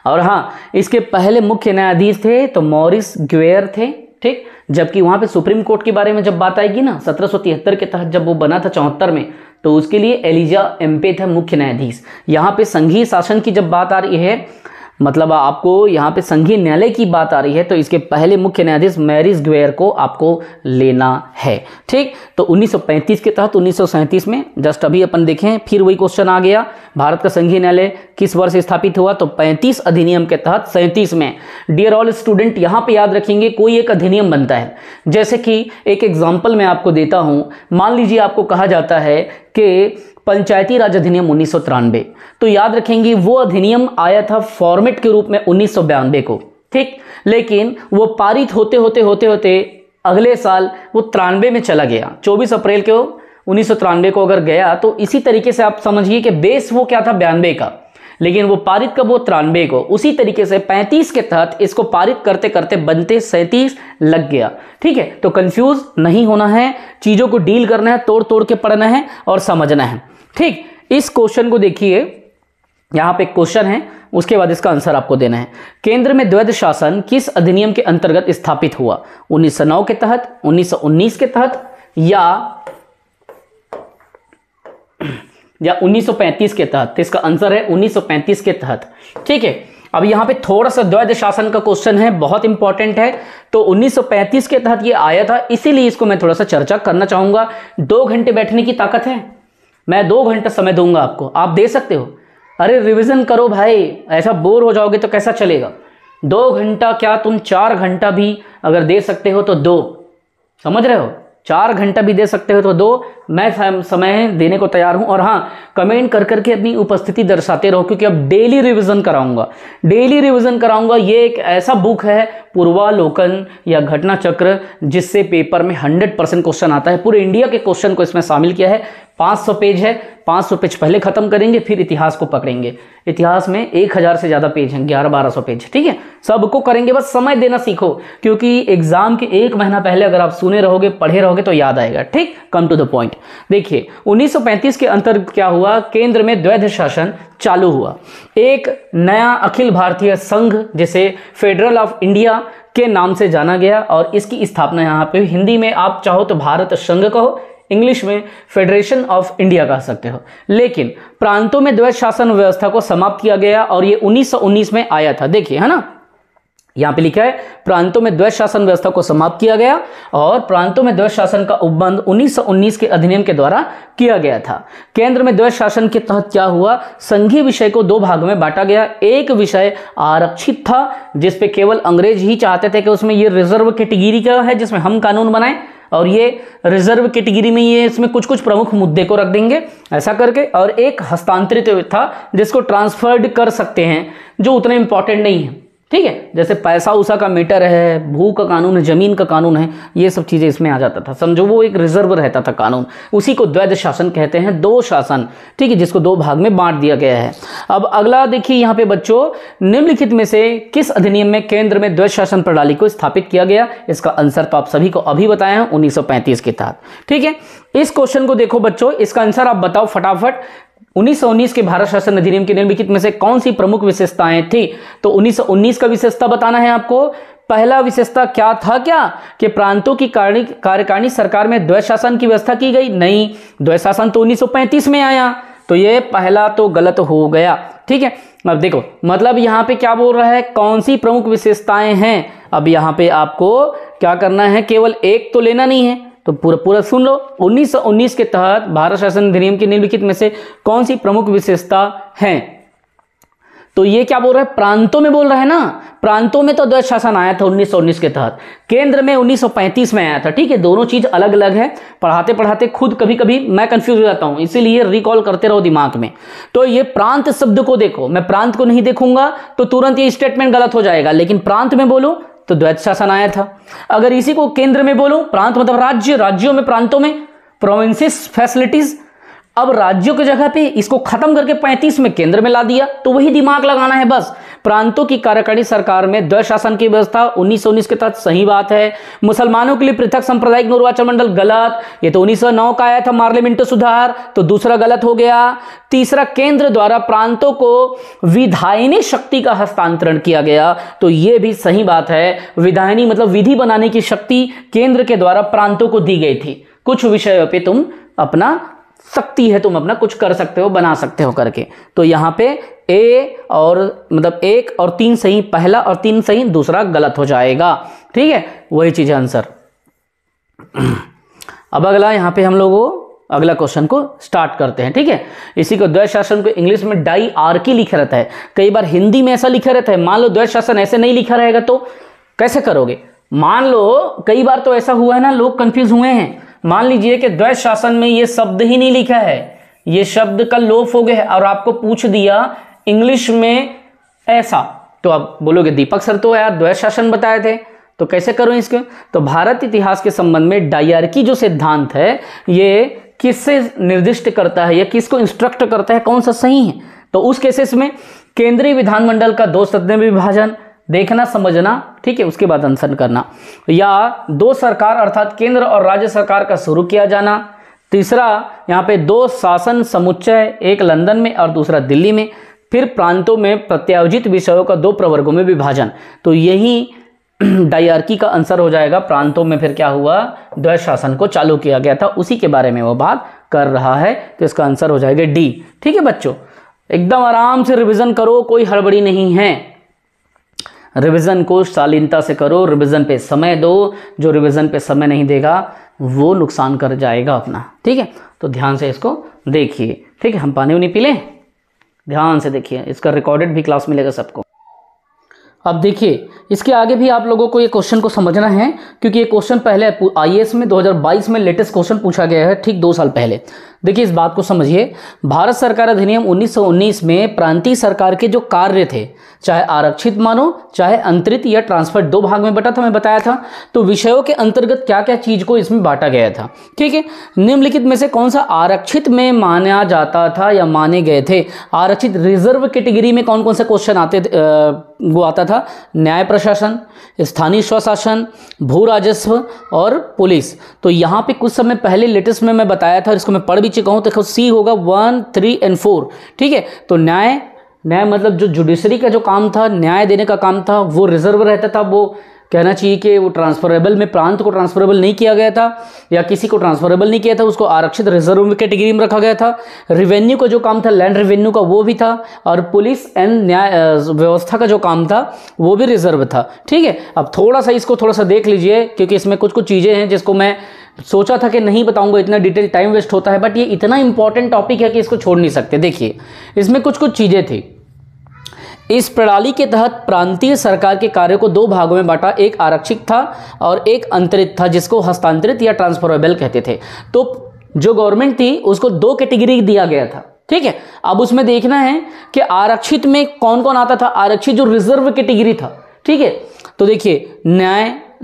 और हाँ, इसके पहले मुख्य न्यायाधीश थे तो मॉरिस ग्वेयर थे। ठीक, जबकि वहां पे सुप्रीम कोर्ट के बारे में जब बात आएगी ना, 1773 के तहत जब वो बना था 74 में, तो उसके लिए एलिजा एम्पे थे मुख्य न्यायाधीश। यहाँ पे संघीय शासन की जब बात आ रही है, मतलब आपको यहाँ पे संघीय न्यायालय की बात आ रही है, तो इसके पहले मुख्य न्यायाधीश मैरिस ग्वेयर को आपको लेना है। ठीक, तो 1935 के तहत 1937 में जस्ट अभी अपन देखें, फिर वही क्वेश्चन आ गया, भारत का संघीय न्यायालय किस वर्ष स्थापित हुआ, तो 35 अधिनियम के तहत 37 में। डियर ऑल स्टूडेंट, यहाँ पे याद रखेंगे कोई एक अधिनियम बनता है, जैसे कि एक एग्जाम्पल मैं आपको देता हूँ। मान लीजिए आपको कहा जाता है कि पंचायती राज अधिनियम 1993, तो याद रखेंगे वो अधिनियम आया था फॉर्मेट के रूप में 1992 को। ठीक, लेकिन वो पारित होते होते होते होते अगले साल वो 93 में चला गया। 24 अप्रैल को 1993 को अगर गया, तो इसी तरीके से आप समझिए कि बेस वो क्या था 92 का, लेकिन वो पारित कब वो 93 को। उसी तरीके से 35 के तहत इसको पारित करते करते बनते 37 लग गया। ठीक है, तो कंफ्यूज नहीं होना है, चीजों को डील करना है, तोड़ तोड़ के पढ़ना है और समझना है। ठीक, इस क्वेश्चन को देखिए, यहां पे क्वेश्चन है, उसके बाद इसका आंसर आपको देना है। केंद्र में द्वैध शासन किस अधिनियम के अंतर्गत स्थापित हुआ, 1909 के तहत, 1919 के तहत या 1935 के तहत? इसका आंसर है 1935 के तहत। ठीक है, अब यहां पे थोड़ा सा द्वैध शासन का क्वेश्चन है, बहुत इंपॉर्टेंट है। तो 1935 के तहत ये आया था, इसीलिए इसको मैं थोड़ा सा चर्चा करना चाहूंगा। 2 घंटे बैठने की ताकत है, मैं 2 घंटा समय दूंगा आपको, आप दे सकते हो। अरे रिवीजन करो भाई, ऐसा बोर हो जाओगे तो कैसा चलेगा। 2 घंटा क्या, तुम 4 घंटा भी अगर दे सकते हो तो दो, समझ रहे हो, 4 घंटा भी दे सकते हो तो दो, मैं समय देने को तैयार हूं। और हाँ, कमेंट कर करके अपनी उपस्थिति दर्शाते रहो, क्योंकि अब डेली रिवीजन कराऊंगा, डेली रिवीजन कराऊंगा। ये एक ऐसा बुक है पूर्वालोकन या घटना चक्र, जिससे पेपर में 100% क्वेश्चन आता है। पूरे इंडिया के क्वेश्चन को इसमें शामिल किया है। 500 पेज है, 500 पेज पहले खत्म करेंगे, फिर इतिहास को पकड़ेंगे। इतिहास में 1000 से ज्यादा पेज हैं, 1100-1200 पेज। ठीक है, सबको करेंगे, बस समय देना सीखो, क्योंकि एग्जाम के 1 महीना पहले अगर आप सुने रहोगे, पढ़े रहोगे तो याद आएगा। ठीक, कम टू द पॉइंट। देखिए 1935 के अंतर्गत क्या हुआ, केंद्र में द्वैध शासन चालू हुआ। एक नया अखिल भारतीय संघ, जिसे फेडरल ऑफ इंडिया के नाम से जाना गया, और इसकी स्थापना यहाँ पे हिंदी में आप चाहो तो भारत संघ कहो, इंग्लिश में फेडरेशन ऑफ इंडिया कह सकते हो। लेकिन प्रांतों में द्वैध शासन व्यवस्था को समाप्त किया गया, और ये 1919 में आया था। देखिए, है ना, यहां पे लिखा है प्रांतों में द्वैध शासन व्यवस्था को समाप्त किया गया, और प्रांतों में द्वैध शासन का उपबंध 1919 के अधिनियम के द्वारा किया गया था। केंद्र में द्वैध शासन के तहत क्या हुआ, संघीय विषय को 2 भाग में बांटा गया। एक विषय आरक्षित था, जिसपे केवल अंग्रेज ही चाहते थे कि उसमें ये रिजर्व कैटेगरी का है, जिसमें हम कानून बनाएं, और ये रिजर्व कैटेगरी में ये इसमें कुछ कुछ प्रमुख मुद्दे को रख देंगे ऐसा करके। और एक हस्तांतरित था, जिसको ट्रांसफर्ड कर सकते हैं, जो उतना इंपॉर्टेंट नहीं है। ठीक है, जैसे पैसा उसा का मीटर है, भू का कानून है, जमीन का कानून है, ये सब चीजें इसमें आ जाता था। समझो वो एक रिजर्व रहता था कानून, उसी को द्वैध शासन कहते हैं, दो शासन, ठीक है, जिसको दो भाग में बांट दिया गया है। अब अगला देखिए यहाँ पे बच्चों, निम्नलिखित में से किस अधिनियम में केंद्र में द्वैध शासन प्रणाली को स्थापित किया गया? इसका आंसर तो आप सभी को अभी बताया है, 1935 के तहत। ठीक है, इस क्वेश्चन को देखो बच्चों, इसका आंसर आप बताओ फटाफट। 1919 के भारत शासन अधिनियम के निम्नलिखित में से कौन सी प्रमुख विशेषताएं थी? तो 1919 का विशेषता बताना है आपको। पहला विशेषता क्या था, कि प्रांतों की कार्यकारिणी सरकार में द्वैध शासन की व्यवस्था की गई? नहीं, द्वैध शासन तो 1935 में आया, तो ये पहला तो गलत हो गया। ठीक है, अब देखो मतलब यहां पे क्या बोल रहा है, कौन सी प्रमुख विशेषताएं हैं। अब यहां पे आपको क्या करना है, केवल एक तो लेना नहीं है, तो पूरा पूरा सुन लो। 1919 के तहत भारत शासन अधिनियम की निम्नलिखित में से कौन सी प्रमुख विशेषता है? तो ये क्या बोल रहा है, प्रांतों में बोल रहा है ना, प्रांतों में तो द्वैध शासन आया था 1919 के तहत, केंद्र में 1935 में आया था। ठीक है, दोनों चीज अलग अलग है, पढ़ाते पढ़ाते खुद कभी कभी मैं कंफ्यूज हो जाता हूं, इसीलिए रिकॉल करते रहो दिमाग में। तो ये प्रांत शब्द को देखो, मैं प्रांत को नहीं देखूंगा तो तुरंत ये स्टेटमेंट गलत हो जाएगा, लेकिन प्रांत में बोलूं तो द्वैध शासन आया था। अगर इसी को केंद्र में बोलूं, प्रांत मतलब राज्य, राज्यों में, प्रांतों में प्रोविंसेस, फैसिलिटीज, अब राज्यों की जगह पे इसको खत्म करके 35 में केंद्र में ला दिया, तो वही दिमाग लगाना है बस। प्रांतों की कार्यकारिणी सरकार में द्वैध शासन की व्यवस्था 1919 के तहत, सही बात है। मुसलमानों के लिए पृथक सांप्रदायिक निर्वाचन मंडल, गलत, ये तो 1909 का आया था पार्लियामेंट सुधार, तो दूसरा गलत हो गया। तीसरा, केंद्र द्वारा प्रांतों को विधायनी शक्ति का हस्तांतरण किया गया, तो ये भी सही बात है। विधायनी मतलब विधि बनाने की शक्ति केंद्र के द्वारा प्रांतों को दी गई थी। कुछ विषयों पे तुम अपना शक्ति है, तुम अपना कुछ कर सकते हो, बना सकते हो करके। तो यहां पे ए और मतलब 1 और 3 सही, पहला और 3 सही, दूसरा गलत हो जाएगा। ठीक है, वही चीज है आंसर। अब अगला यहां पे हम लोगों अगला क्वेश्चन को स्टार्ट करते हैं। ठीक है, इसी को द्वैध शासन को इंग्लिश में डायआर्की लिखा रहता है, कई बार हिंदी में ऐसा लिखा रहता है। मान लो द्वैध शासन ऐसे नहीं लिखा रहेगा तो कैसे करोगे? मान लो कई बार तो ऐसा हुआ है ना, लोग कंफ्यूज हुए हैं। मान लीजिए कि द्वैध शासन में ये शब्द ही नहीं लिखा है, ये शब्द का लोप हो गया और आपको पूछ दिया इंग्लिश में ऐसा, तो आप बोलोगे दीपक सर तो यार द्वैध शासन बताए थे, तो कैसे करूं इसके? तो भारत इतिहास के संबंध में डायआर्की जो सिद्धांत है, ये किससे निर्दिष्ट करता है या किसको इंस्ट्रक्ट करता है, कौन सा सही है? तो उस केसेस में केंद्रीय विधानमंडल का 2 सदन में विभाजन, देखना समझना, ठीक है, उसके बाद आंसर करना, या 2 सरकार अर्थात केंद्र और राज्य सरकार का शुरू किया जाना। तीसरा, यहाँ पे 2 शासन समुच्चय, एक लंदन में और दूसरा दिल्ली में। फिर प्रांतों में प्रत्यायोजित विषयों का 2 प्रवर्गों में विभाजन, तो यही डायआर्की का आंसर हो जाएगा। प्रांतों में फिर क्या हुआ, द्वैध शासन को चालू किया गया था, उसी के बारे में वो बात कर रहा है, तो इसका आंसर हो जाएगा डी। ठीक है बच्चों, एकदम आराम से रिविजन करो, कोई हड़बड़ी नहीं है। रिवीजन को शालीनता से करो, रिवीजन पे समय दो, जो रिवीजन पे समय नहीं देगा वो नुकसान कर जाएगा अपना। ठीक है, तो ध्यान से इसको देखिए। ठीक है, हम पानी नहीं पी लें, ध्यान से देखिए, इसका रिकॉर्डेड भी क्लास मिलेगा सबको। अब देखिए इसके आगे भी आप लोगों को ये क्वेश्चन को समझना है, क्योंकि ये क्वेश्चन पहले आईएएस में 2022 में लेटेस्ट क्वेश्चन पूछा गया है, ठीक 2 साल पहले। देखिए इस बात को समझिए, भारत सरकार अधिनियम 1919 में प्रांतीय सरकार के जो कार्य थे, चाहे आरक्षित मानो चाहे अंतरित या ट्रांसफर, 2 भाग में बटा था, मैं बताया था। तो विषयों के अंतर्गत क्या क्या चीज को इसमें बांटा गया था। ठीक है, निम्नलिखित में से कौन सा आरक्षित में माना जाता था या माने गए थे? आरक्षित रिजर्व कैटेगरी में कौन कौन से क्वेश्चन आते वो आता था? न्याय प्रशासन, स्थानीय स्वशासन, भू राजस्व और पुलिस। तो यहाँ पे कुछ समय पहले लेटेस्ट में मैं बताया था और इसको मैं पढ़ भी चुका हूँ, देखो सी होगा 1, 3 और 4। ठीक है, तो न्याय मतलब जो जुडिशरी का जो काम था, न्याय देने का काम था, वो रिजर्व रहता था। वो कहना चाहिए कि वो ट्रांसफरेबल में, प्रांत को ट्रांसफरेबल नहीं किया गया था या किसी को ट्रांसफरेबल नहीं किया था, उसको आरक्षित रिजर्व कैटेगरी में रखा गया था। रेवेन्यू का जो काम था, लैंड रेवेन्यू का, वो भी था, और पुलिस एंड न्याय व्यवस्था का जो काम था वो भी रिजर्व था। ठीक है, अब थोड़ा सा इसको थोड़ा सा देख लीजिए, क्योंकि इसमें कुछ कुछ चीज़ें हैं जिसको मैं सोचा था कि नहीं बताऊंगा, इतना डिटेल टाइम वेस्ट होता है, बट ये इतना इंपॉर्टेंट टॉपिक है कि इसको छोड़ नहीं सकते। देखिए इसमें कुछ कुछ चीज़ें थी। इस प्रणाली के तहत प्रांतीय सरकार के कार्य को 2 भागों में बांटा, एक आरक्षित था और एक अंतरित था, जिसको हस्तांतरित या ट्रांसफरेबल कहते थे। तो जो गवर्नमेंट थी उसको 2 कैटेगरी दिया गया था। ठीक है। अब उसमें देखना है कि आरक्षित में कौन कौन आता था। आरक्षित जो रिजर्व कैटेगरी था, ठीक है, तो देखिए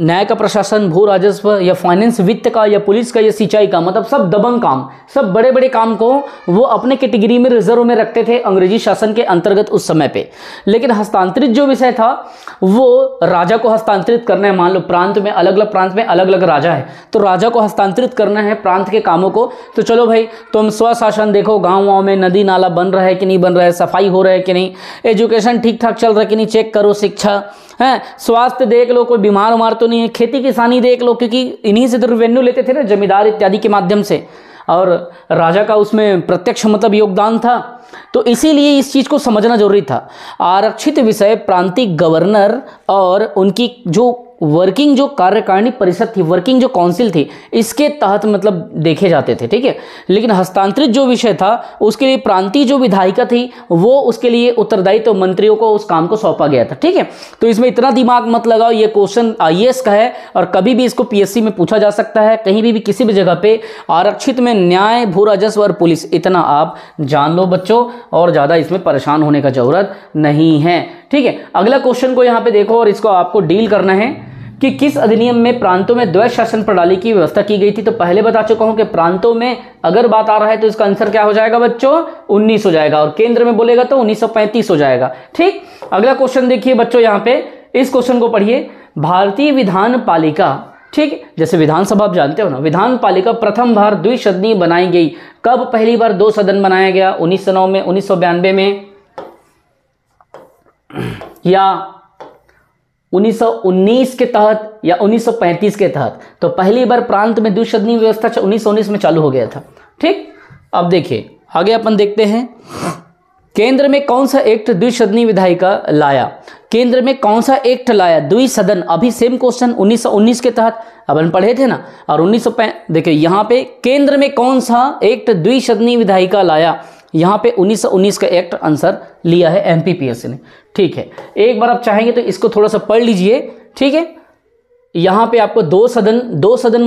न्याय का प्रशासन, भू राजस्व या फाइनेंस, वित्त का या पुलिस का या सिंचाई का, मतलब सब दबंग काम, सब बड़े बड़े काम को वो अपने कैटेगरी में रिजर्व में रखते थे अंग्रेजी शासन के अंतर्गत उस समय पे। लेकिन हस्तांतरित जो विषय था वो राजा को हस्तांतरित करना है। मान लो प्रांत में अलग अलग प्रांत में अलग अलग राजा है, तो राजा को हस्तांतरित करना है प्रांत के कामों को। तो चलो भाई तुम स्वशासन देखो, गाँव में नदी नाला बन रहा है कि नहीं बन रहा है, सफाई हो रहा है कि नहीं, एजुकेशन ठीक ठाक चल रहा है कि नहीं, चेक करो, शिक्षा है, स्वास्थ्य देख लो, कोई बीमार उमार तो नहीं है, खेती किसानी देख लो, क्योंकि इन्हीं से तो रेवेन्यू लेते थे ना, जमींदार इत्यादि के माध्यम से, और राजा का उसमें प्रत्यक्ष मतलब योगदान था। तो इसीलिए इस चीज़ को समझना जरूरी था। आरक्षित विषय प्रांतीय गवर्नर और उनकी जो वर्किंग जो कार्यकारिणी परिषद थी, वर्किंग जो काउंसिल थी, इसके तहत मतलब देखे जाते थे, ठीक है। लेकिन हस्तांतरित जो विषय था उसके लिए प्रांतीय जो विधायिका थी वो उसके लिए उत्तरदायी, तो मंत्रियों को उस काम को सौंपा गया था, ठीक है। तो इसमें इतना दिमाग मत लगाओ, ये क्वेश्चन आईएएस का है और कभी भी इसको पीएससी में पूछा जा सकता है, कहीं भी किसी भी जगह पे। आरक्षित में न्याय, भू राजस्व और पुलिस, इतना आप जान लो बच्चों, और ज़्यादा इसमें परेशान होने का जरूरत नहीं है, ठीक है। अगला क्वेश्चन को यहाँ पे देखो और इसको आपको डील करना है कि किस अधिनियम में प्रांतों में द्वैत शासन प्रणाली की व्यवस्था की गई थी। तो पहले बता चुका हूं कि प्रांतों में अगर बात आ रहा है तो इसका आंसर क्या हो जाएगा बच्चों, 19 हो जाएगा, और केंद्र में बोलेगा तो 1935 हो जाएगा, ठीक। अगला क्वेश्चन देखिए बच्चों, यहाँ पे इस क्वेश्चन को पढ़िए। भारतीय विधान पालिका, ठीक, जैसे विधानसभा आप जानते हो ना, विधान पालिका प्रथम बार द्विसदनीय बनाई गई कब? पहली बार 2 सदन बनाया गया 1909 में, 1992 में, या 1919 के तहत, या 1935 के तहत। तो पहली बार प्रांत में द्विसदनीय व्यवस्था 1919 में चालू हो गया था, ठीक। अब देखिए आगे अपन देखते हैं, केंद्र में कौन सा एक्ट द्विसदनीय विधायिका लाया? केंद्र में कौन सा एक्ट लाया द्विसदन? अभी सेम क्वेश्चन 1919 के तहत अपन पढ़े थे ना, और 1905 देखिए यहाँ पे केंद्र में कौन सा एक्ट द्विसदनीय विधायिका लाया, यहाँ पे 1919 का एक्ट आंसर लिया है एमपीपीएससी ने, ठीक है। एक बार आप चाहेंगे तो इसको थोड़ा सा पढ़ लीजिए, ठीक है। यहाँ पे आपको दो सदन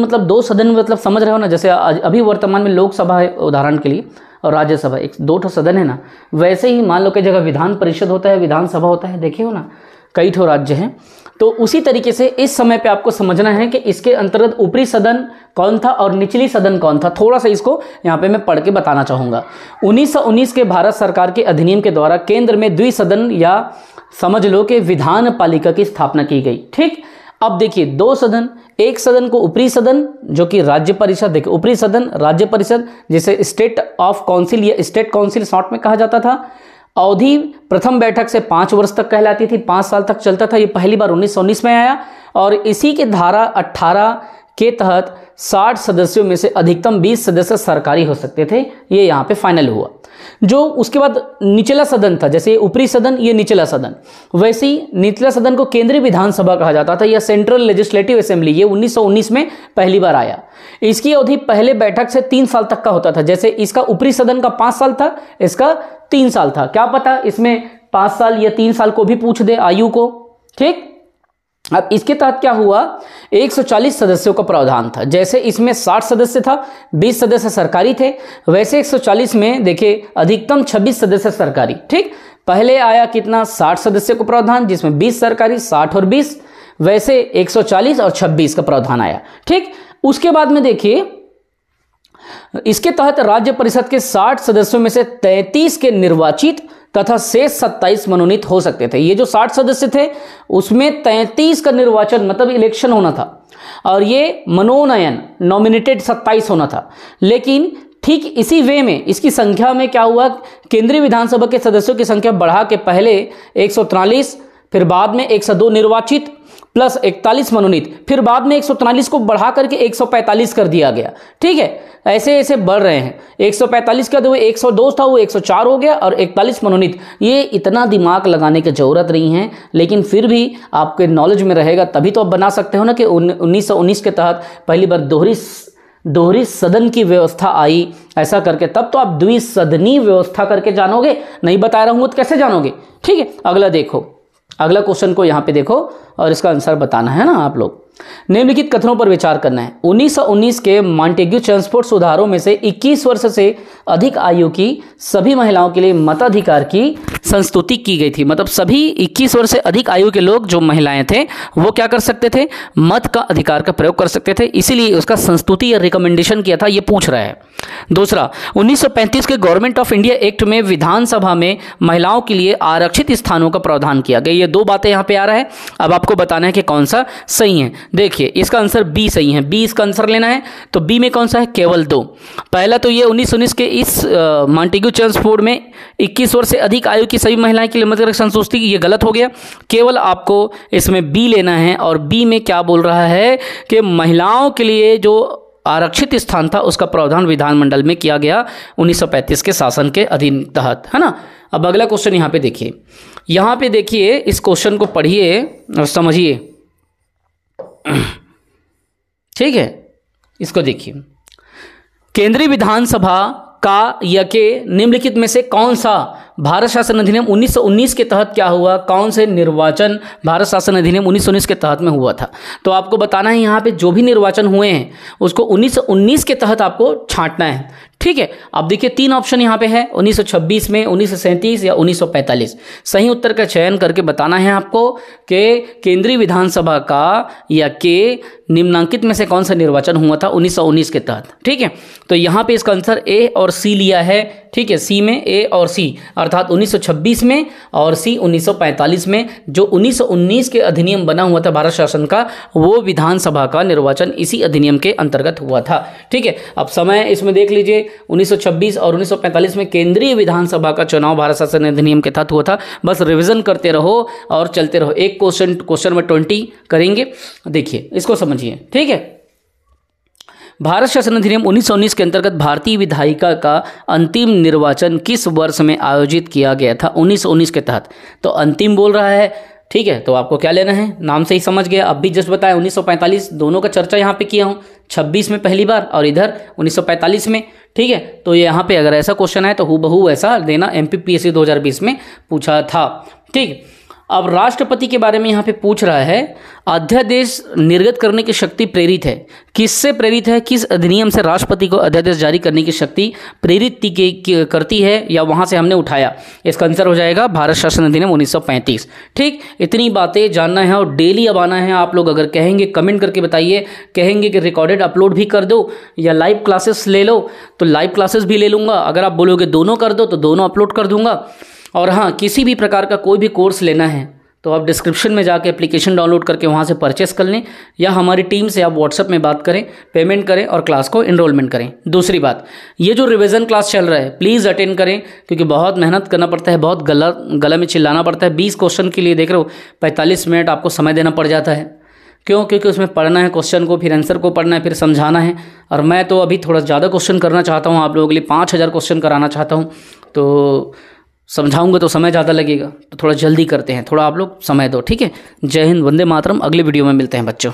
मतलब समझ रहे हो ना, जैसे अभी वर्तमान में लोकसभा है उदाहरण के लिए, और राज्यसभा, एक 2 सदन है ना, वैसे ही मान लो कि जगह विधान परिषद होता है, विधानसभा होता है, देखे हो ना, कई ठो राज्य हैं। तो उसी तरीके से इस समय पे आपको समझना है कि इसके अंतर्गत ऊपरी सदन कौन था और निचली सदन कौन था। थोड़ा सा इसको यहाँ पे मैं पढ़ के बताना चाहूँगा। 1919 के भारत सरकार के अधिनियम के द्वारा केंद्र में द्विसदन या समझ लो कि विधान पालिका की स्थापना की गई, ठीक। अब देखिए 2 सदन, एक सदन को ऊपरी सदन जो कि राज्य परिषद, देखिए ऊपरी सदन राज्य परिषद जिसे स्टेट ऑफ काउंसिल या स्टेट काउंसिल शॉर्ट में कहा जाता था। अवधि प्रथम बैठक से 5 वर्ष तक कहलाती थी, 5 साल तक चलता था। ये पहली बार 1919 में आया, और इसी के धारा 18 के तहत 60 सदस्यों में से अधिकतम 20 सदस्य सरकारी हो सकते थे। ये यहाँ पे फाइनल हुआ। जो उसके बाद निचला सदन था, जैसे ऊपरी सदन ये निचला सदन, वैसे ही निचला सदन को केंद्रीय विधानसभा कहा जाता था या सेंट्रल लेजिस्लेटिव असेंबली। ये 1919 में पहली बार आया। इसकी अवधि पहले बैठक से 3 साल तक का होता था। जैसे इसका ऊपरी सदन का 5 साल था, इसका 3 साल था। क्या पता इसमें 5 साल या 3 साल को भी पूछ दे आयु को, ठीक। अब इसके तहत क्या हुआ, 140 सदस्यों का प्रावधान था। जैसे इसमें 60 सदस्य था, 20 सदस्य सरकारी थे, वैसे 140 में देखिए अधिकतम 26 सदस्य सरकारी, ठीक। पहले आया कितना, 60 सदस्य को प्रावधान, जिसमें 20 सरकारी, 60 और 20, वैसे 140 और 26 का प्रावधान आया, ठीक। उसके बाद में देखिए इसके तहत राज्य परिषद के 60 सदस्यों में से 33 के निर्वाचित तथा शेष 27 मनोनीत हो सकते थे। ये जो 60 सदस्य थे उसमें 33 का निर्वाचन मतलब इलेक्शन होना था, और ये मनोनयन नॉमिनेटेड 27 होना था। लेकिन ठीक इसी वे में इसकी संख्या में क्या हुआ, केंद्रीय विधानसभा के सदस्यों की संख्या बढ़ा के पहले 143, फिर बाद में 102 निर्वाचित प्लस 41 मनोनीत, फिर बाद में 143 को बढ़ा करके 145 कर दिया गया, ठीक है। ऐसे ऐसे बढ़ रहे हैं। 145 का तो 102 था, वो 104 हो गया, और 41 मनोनीत। ये इतना दिमाग लगाने की जरूरत नहीं है, लेकिन फिर भी आपके नॉलेज में रहेगा, तभी तो आप बना सकते हो ना कि 1919 के तहत पहली बार दोहरी सदन की व्यवस्था आई, ऐसा करके तब तो आप द्विसदनीय व्यवस्था करके जानोगे। नहीं बता रहा हूं तो कैसे जानोगे, ठीक है। अगला देखो, अगला क्वेश्चन को यहाँ पे देखो और इसका आंसर बताना है ना आप लोग। निम्नलिखित कथनों पर विचार करना है। 1919 के मॉन्टेग्यू चेम्सफोर्ड सुधारों में से 21 वर्ष से अधिक आयु की सभी महिलाओं के लिए मताधिकार की संस्तुति की गई थी। मतलब सभी 21 वर्ष से अधिक आयु के लोग जो महिलाएं थे वो क्या कर सकते थे, मत का अधिकार का प्रयोग कर सकते थे, इसीलिए उसका संस्तुति या रिकमेंडेशन किया था, ये पूछ रहा है। दूसरा, 1935 के गवर्नमेंट ऑफ इंडिया एक्ट में विधानसभा में महिलाओं के लिए आरक्षित स्थानों का प्रावधान किया गया। ये दो बातें यहाँ पे आ रहा है, अब आपको बताना है कि कौन सा सही है। देखिए इसका आंसर बी सही है, बी इसका आंसर लेना है। तो बी में कौन सा है, केवल दो। पहला तो ये 1919 के इस मॉन्टेग्यू चेम्सफोर्ड में 21 वर्ष से अधिक आयु की सभी महिलाएं के लिए मताधिकार संस्तुति, ये गलत हो गया। केवल आपको इसमें बी लेना है, और बी में क्या बोल रहा है कि महिलाओं के लिए जो आरक्षित स्थान था उसका प्रावधान विधानमंडल में किया गया 1935 के शासन के अधीन तहत, है ना। अब अगला क्वेश्चन यहाँ पे देखिए, यहाँ पे देखिए इस क्वेश्चन को पढ़िए और समझिए, ठीक है। इसको देखिए, केंद्रीय विधानसभा का या के निम्नलिखित में से कौन सा भारत शासन अधिनियम 1919 के तहत क्या हुआ, कौन से निर्वाचन भारत शासन अधिनियम 1919 के तहत में हुआ था। तो आपको बताना है यहाँ पे जो भी निर्वाचन हुए हैं उसको 1919 के तहत आपको छांटना है, ठीक है। अब देखिए तीन ऑप्शन यहाँ पे है, 1926 में, 1937 या 1945। सही उत्तर का चयन करके बताना है आपको कि केंद्रीय विधानसभा का या के निम्नांकित में से कौन सा निर्वाचन हुआ था 1919 के तहत, ठीक है। तो यहाँ पे इसका आंसर ए और सी लिया है, ठीक है। सी में ए और सी, अर्थात 1926 में और सी 1945 में। जो 1919 के अधिनियम बना हुआ था भारत शासन का, वो विधानसभा का निर्वाचन इसी अधिनियम के अंतर्गत हुआ था, ठीक है। अब समय इसमें देख लीजिए, 1926 और 1945 में केंद्रीय विधानसभा का चुनाव भारत शासन अधिनियम के तहत हुआ था। बस रिवीजन करते रहो और चलते रहो, एक क्वेश्चन में 20 करेंगे। देखिए इसको समझिए, ठीक है। भारत शासन अधिनियम 1919 के अंतर्गत भारतीय विधायिका का अंतिम निर्वाचन किस वर्ष में आयोजित किया गया था 1919 के तहत। तो अंतिम बोल रहा है, ठीक है। तो आपको क्या लेना है, नाम से ही समझ गया। अब भी जस्ट बताया 1945, दोनों का चर्चा यहाँ पे किया हूँ, 26 में पहली बार और इधर 1945 में, ठीक है। तो ये यहाँ पे अगर ऐसा क्वेश्चन है तो हूबहू ऐसा देना, MPPSC 2020 में पूछा था, ठीक। अब राष्ट्रपति के बारे में यहाँ पे पूछ रहा है, अध्यादेश निर्गत करने की शक्ति प्रेरित है, किससे प्रेरित है, किस अधिनियम से राष्ट्रपति को अध्यादेश जारी करने की शक्ति प्रेरित करती है, या वहाँ से हमने उठाया। इसका आंसर हो जाएगा भारत शासन अधिनियम 1935, ठीक। इतनी बातें जानना है और डेली अब आना है। आप लोग अगर कहेंगे कमेंट करके बताइए, कहेंगे कि रिकॉर्डेड अपलोड भी कर दो या लाइव क्लासेस ले लो तो लाइव क्लासेस भी ले लूँगा। अगर आप बोलोगे दोनों कर दो तो दोनों अपलोड कर दूँगा। और हाँ, किसी भी प्रकार का कोई भी कोर्स लेना है तो आप डिस्क्रिप्शन में जाके एप्लीकेशन डाउनलोड करके वहाँ से परचेस कर लें, या हमारी टीम से आप व्हाट्सएप में बात करें, पेमेंट करें और क्लास को एनरोलमेंट करें। दूसरी बात, ये जो रिवीजन क्लास चल रहा है प्लीज़ अटेंड करें, क्योंकि बहुत मेहनत करना पड़ता है, बहुत गला में चिल्लाना पड़ता है। 20 क्वेश्चन के लिए देख रहे हो 45 मिनट आपको समय देना पड़ जाता है। क्यों? क्योंकि उसमें पढ़ना है क्वेश्चन को, फिर आंसर को पढ़ना है, फिर समझाना है। और मैं तो अभी थोड़ा ज़्यादा क्वेश्चन करना चाहता हूँ आप लोगों के लिए, 5000 क्वेश्चन कराना चाहता हूँ। तो समझाऊंगा तो समय ज़्यादा लगेगा, तो थोड़ा जल्दी करते हैं, थोड़ा आप लोग समय दो, ठीक है। जय हिंद, वंदे मातरम। अगले वीडियो में मिलते हैं बच्चों।